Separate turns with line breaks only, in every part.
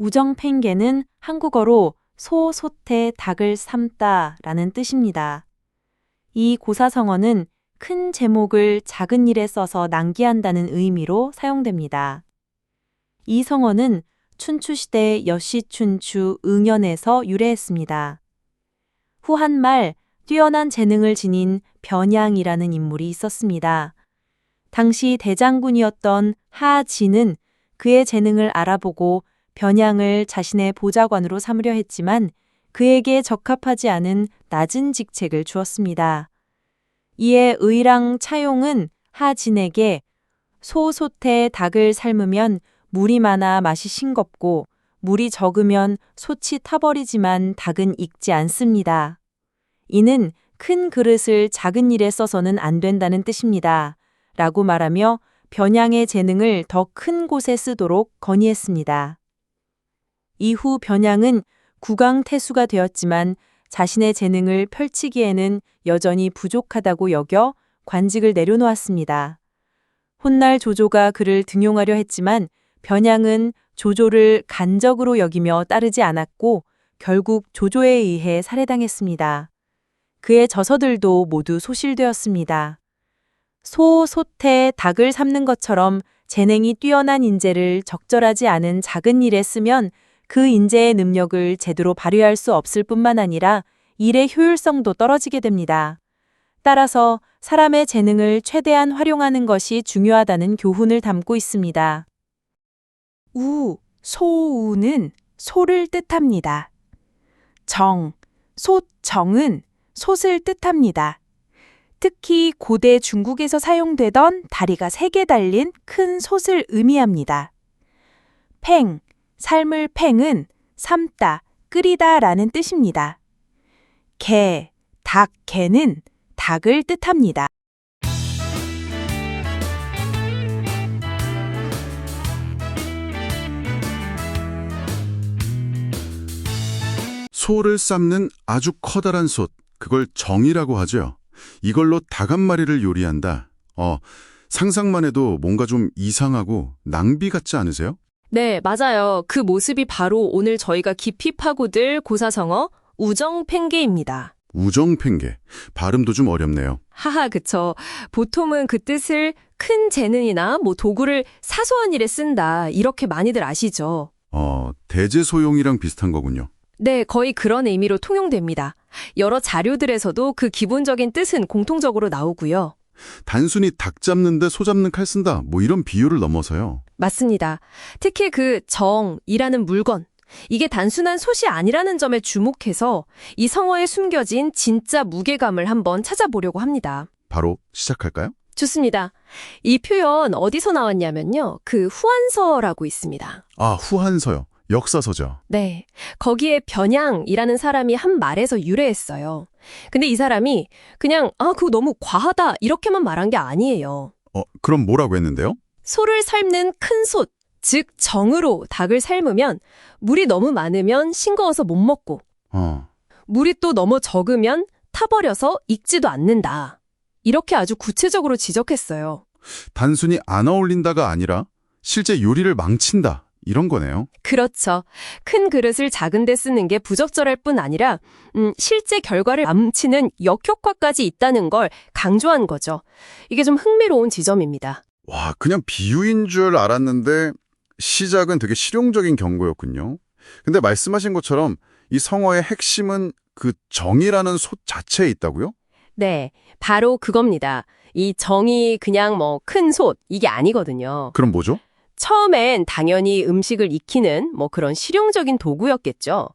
우정팽개는 한국어로 소, 솥에 닭을 삶다 라는 뜻입니다. 이 고사성어는 큰 제목을 작은 일에 써서 낭기한다는 의미로 사용됩니다. 이 성어는 춘추시대 여시춘추 응연에서 유래했습니다. 후한말 뛰어난 재능을 지닌 변양이라는 인물이 있었습니다. 당시 대장군이었던 하진은 그의 재능을 알아보고 변양을 자신의 보좌관으로 삼으려 했지만 그에게 적합하지 않은 낮은 직책을 주었습니다. 이에 의랑 차용은 하진에게 소, 솥에 닭을 삶으면 물이 많아 맛이 싱겁고 물이 적으면 솥이 타버리지만 닭은 익지 않습니다. 이는 큰 그릇을 작은 일에 써서는 안 된다는 뜻입니다. 라고 말하며 변양의 재능을 더 큰 곳에 쓰도록 건의했습니다. 이후 변양은 국왕태수가 되었지만 자신의 재능을 펼치기에는 여전히 부족하다고 여겨 관직을 내려놓았습니다. 훗날 조조가 그를 등용하려 했지만 변양은 조조를 간적으로 여기며 따르지 않았고 결국 조조에 의해 살해당했습니다. 그의 저서들도 모두 소실되었습니다. 소, 솥에 닭을 삶는 것처럼 재능이 뛰어난 인재를 적절하지 않은 작은 일에 쓰면 그 인재의 능력을 제대로 발휘할 수 없을 뿐만 아니라 일의 효율성도 떨어지게 됩니다. 따라서 사람의 재능을 최대한 활용하는 것이 중요하다는 교훈을 담고 있습니다.
우, 소우는 소를 뜻합니다. 정, 솥정은 솥을 뜻합니다. 특히 고대 중국에서 사용되던 다리가 3개 달린 큰 솥을 의미합니다. 팽, 삶을 팽은 삶다, 끓이다 라는 뜻입니다. 개, 닭, 개는 닭을 뜻합니다.
소를 삶는 아주 커다란 솥, 그걸 정이라고 하죠. 이걸로 닭 한 마리를 요리한다. 상상만 해도 뭔가 좀 이상하고 낭비 같지 않으세요?
네, 맞아요. 그 모습이 바로 오늘 저희가 깊이 파고들 고사성어 우정팽개입니다.
우정팽개. 발음도 좀 어렵네요.
하하, 그쵸. 보통은 그 뜻을 큰 재능이나 도구를 사소한 일에 쓴다, 이렇게 많이들 아시죠?
대제소용이랑 비슷한 거군요.
네, 거의 그런 의미로 통용됩니다. 여러 자료들에서도 그 기본적인 뜻은 공통적으로 나오고요.
단순히 닭 잡는데 소 잡는 칼 쓴다, 이런 비유를 넘어서요.
맞습니다. 특히 그 정이라는 물건, 이게 단순한 솥이 아니라는 점에 주목해서 이 성어에 숨겨진 진짜 무게감을 한번 찾아보려고 합니다.
바로 시작할까요?
좋습니다. 이 표현 어디서 나왔냐면요. 그 후한서라고 있습니다.
아, 후한서요. 역사서죠.
네. 거기에 변양이라는 사람이 한 말에서 유래했어요. 근데 이 사람이 그냥 그거 너무 과하다 이렇게만 말한 게 아니에요.
그럼 뭐라고 했는데요?
소를 삶는 큰 솥, 즉 정으로 닭을 삶으면 물이 너무 많으면 싱거워서 못 먹고 물이 또 너무 적으면 타버려서 익지도 않는다. 이렇게 아주 구체적으로 지적했어요.
단순히 안 어울린다가 아니라 실제 요리를 망친다. 이런 거네요.
그렇죠. 큰 그릇을 작은 데 쓰는 게 부적절할 뿐 아니라 실제 결과를 망치는 역효과까지 있다는 걸 강조한 거죠. 이게 좀 흥미로운 지점입니다.
와, 그냥 비유인 줄 알았는데 시작은 되게 실용적인 경고였군요. 근데 말씀하신 것처럼 이 성어의 핵심은 그 정이라는 솥 자체에 있다고요?
네, 바로 그겁니다. 이 정이 그냥 큰 솥, 이게 아니거든요.
그럼 뭐죠?
처음엔 당연히 음식을 익히는 그런 실용적인 도구였겠죠.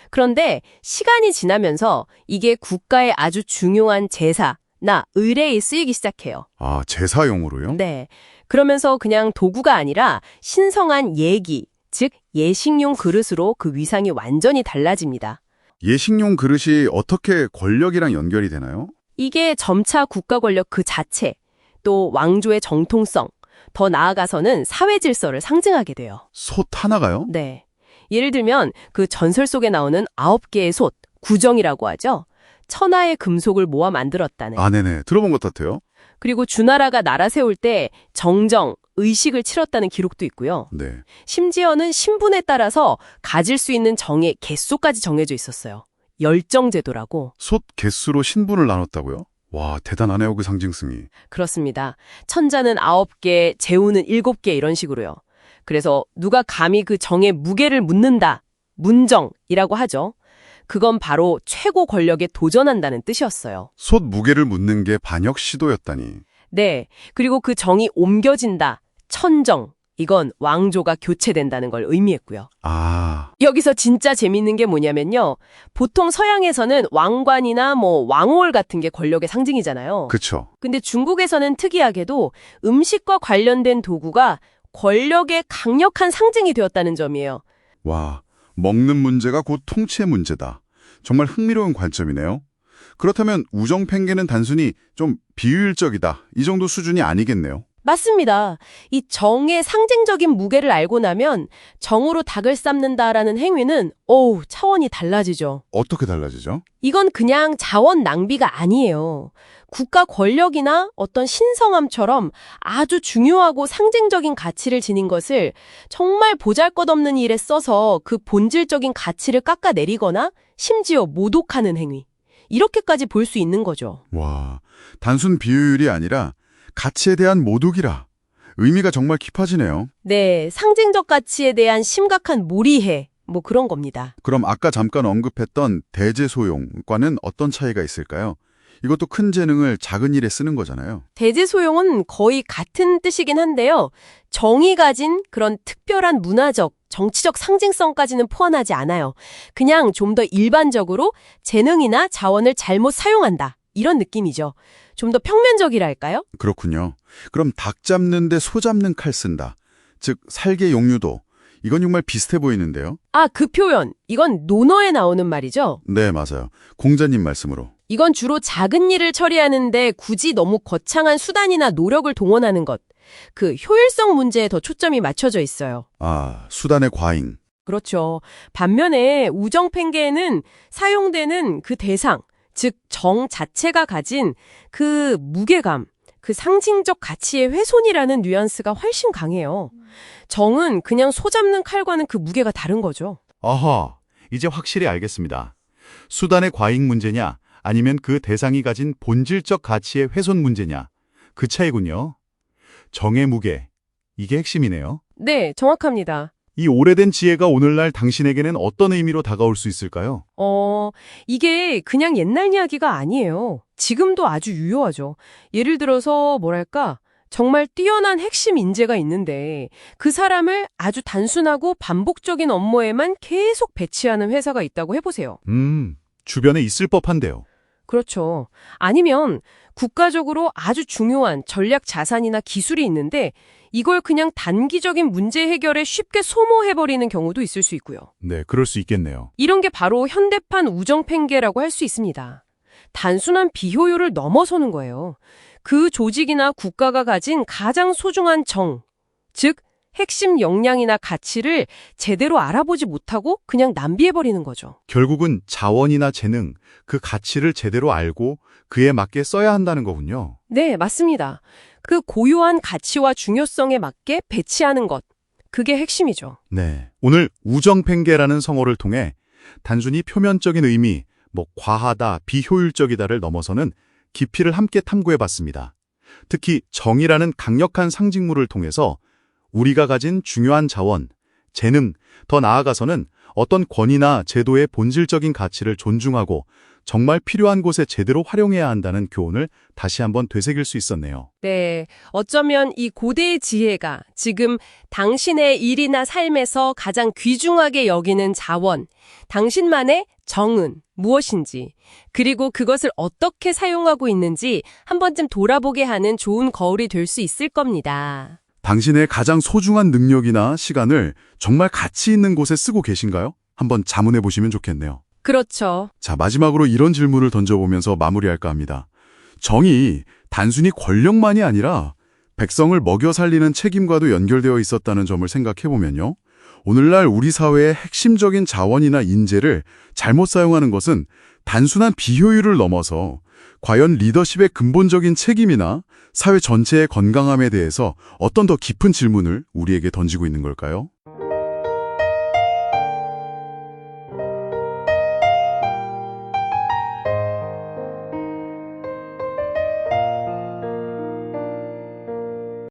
그런데 시간이 지나면서 이게 국가의 아주 중요한 제사나 의례에 쓰이기 시작해요.
아, 제사용으로요?
네. 그러면서 그냥 도구가 아니라 신성한 예기, 즉 예식용 그릇으로 그 위상이 완전히 달라집니다.
예식용 그릇이 어떻게 권력이랑 연결이 되나요?
이게 점차 국가 권력 그 자체, 또 왕조의 정통성, 더 나아가서는 사회 질서를 상징하게 돼요.
솥 하나가요?
네. 예를 들면 그 전설 속에 나오는 9개의 솥, 구정이라고 하죠. 천하의 금속을 모아 만들었다는.
아, 네네. 들어본 것 같아요.
그리고 주나라가 나라 세울 때 정정, 의식을 치렀다는 기록도 있고요.
네.
심지어는 신분에 따라서 가질 수 있는 정의 개수까지 정해져 있었어요. 열정제도라고.
솥 개수로 신분을 나눴다고요? 와, 대단하네요, 그 상징성이.
그렇습니다. 천자는 9개, 재우는 7개 이런 식으로요. 그래서 누가 감히 그 정의 무게를 묻는다. 문정이라고 하죠. 그건 바로 최고 권력에 도전한다는 뜻이었어요.
솥 무게를 묻는 게 반역 시도였다니.
네. 그리고 그 정이 옮겨진다. 천정. 이건 왕조가 교체된다는 걸 의미했고요.
아,
여기서 진짜 재밌는 게 뭐냐면요. 보통 서양에서는 왕관이나 왕홀 같은 게 권력의 상징이잖아요.
그쵸.
근데 중국에서는 특이하게도 음식과 관련된 도구가 권력의 강력한 상징이 되었다는 점이에요.
와, 먹는 문제가 곧 통치의 문제다. 정말 흥미로운 관점이네요. 그렇다면 우정팽개는 단순히 좀 비효율적이다. 이 정도 수준이 아니겠네요.
맞습니다. 이 정의 상징적인 무게를 알고 나면 정으로 닭을 삶는다라는 행위는 차원이 달라지죠.
어떻게 달라지죠?
이건 그냥 자원 낭비가 아니에요. 국가 권력이나 어떤 신성함처럼 아주 중요하고 상징적인 가치를 지닌 것을 정말 보잘것없는 일에 써서 그 본질적인 가치를 깎아내리거나 심지어 모독하는 행위. 이렇게까지 볼 수 있는 거죠.
와, 단순 비효율이 아니라 가치에 대한 모독이라. 의미가 정말 깊어지네요.
네, 상징적 가치에 대한 심각한 몰이해. 그런 겁니다.
그럼 아까 잠깐 언급했던 대제소용과는 어떤 차이가 있을까요? 이것도 큰 재능을 작은 일에 쓰는 거잖아요.
대제소용은 거의 같은 뜻이긴 한데요. 정이 가진 그런 특별한 문화적, 정치적 상징성까지는 포함하지 않아요. 그냥 좀 더 일반적으로 재능이나 자원을 잘못 사용한다. 이런 느낌이죠. 좀 더 평면적이랄까요?
그렇군요. 그럼 닭 잡는데 소 잡는 칼 쓴다. 즉 살개 용유도. 이건 정말 비슷해 보이는데요.
그 표현. 이건 논어에 나오는 말이죠.
네, 맞아요. 공자님 말씀으로.
이건 주로 작은 일을 처리하는데 굳이 너무 거창한 수단이나 노력을 동원하는 것. 그 효율성 문제에 더 초점이 맞춰져 있어요.
아, 수단의 과잉.
그렇죠. 반면에 우정팽개에는 사용되는 그 대상, 즉 정 자체가 가진 그 무게감, 그 상징적 가치의 훼손이라는 뉘앙스가 훨씬 강해요. 정은 그냥 소 잡는 칼과는 그 무게가 다른 거죠.
아하, 이제 확실히 알겠습니다. 수단의 과잉 문제냐, 아니면 그 대상이 가진 본질적 가치의 훼손 문제냐, 그 차이군요. 정의 무게, 이게 핵심이네요.
네, 정확합니다.
이 오래된 지혜가 오늘날 당신에게는 어떤 의미로 다가올 수 있을까요?
이게 그냥 옛날 이야기가 아니에요. 지금도 아주 유효하죠. 예를 들어서 정말 뛰어난 핵심 인재가 있는데 그 사람을 아주 단순하고 반복적인 업무에만 계속 배치하는 회사가 있다고 해보세요.
주변에 있을 법한데요.
그렇죠. 아니면 국가적으로 아주 중요한 전략 자산이나 기술이 있는데 이걸 그냥 단기적인 문제 해결에 쉽게 소모해버리는 경우도 있을 수 있고요.
네, 그럴 수 있겠네요.
이런 게 바로 현대판 우정팽개라고 할 수 있습니다. 단순한 비효율을 넘어서는 거예요. 그 조직이나 국가가 가진 가장 소중한 정, 즉 핵심 역량이나 가치를 제대로 알아보지 못하고 그냥 낭비해버리는 거죠.
결국은 자원이나 재능, 그 가치를 제대로 알고 그에 맞게 써야 한다는 거군요.
네, 맞습니다. 그 고유한 가치와 중요성에 맞게 배치하는 것, 그게 핵심이죠.
네, 오늘 우정팽개라는 성어를 통해 단순히 표면적인 의미, 과하다, 비효율적이다를 넘어서는 깊이를 함께 탐구해봤습니다. 특히 정이라는 강력한 상징물을 통해서 우리가 가진 중요한 자원, 재능, 더 나아가서는 어떤 권위나 제도의 본질적인 가치를 존중하고 정말 필요한 곳에 제대로 활용해야 한다는 교훈을 다시 한번 되새길 수 있었네요.
네, 어쩌면 이 고대의 지혜가 지금 당신의 일이나 삶에서 가장 귀중하게 여기는 자원, 당신만의 정은 무엇인지, 그리고 그것을 어떻게 사용하고 있는지 한 번쯤 돌아보게 하는 좋은 거울이 될 수 있을 겁니다.
당신의 가장 소중한 능력이나 시간을 정말 가치 있는 곳에 쓰고 계신가요? 한번 자문해 보시면 좋겠네요.
그렇죠.
자, 마지막으로 이런 질문을 던져보면서 마무리할까 합니다. 정이 단순히 권력만이 아니라 백성을 먹여 살리는 책임과도 연결되어 있었다는 점을 생각해보면요. 오늘날 우리 사회의 핵심적인 자원이나 인재를 잘못 사용하는 것은 단순한 비효율을 넘어서 과연 리더십의 근본적인 책임이나 사회 전체의 건강함에 대해서 어떤 더 깊은 질문을 우리에게 던지고 있는 걸까요?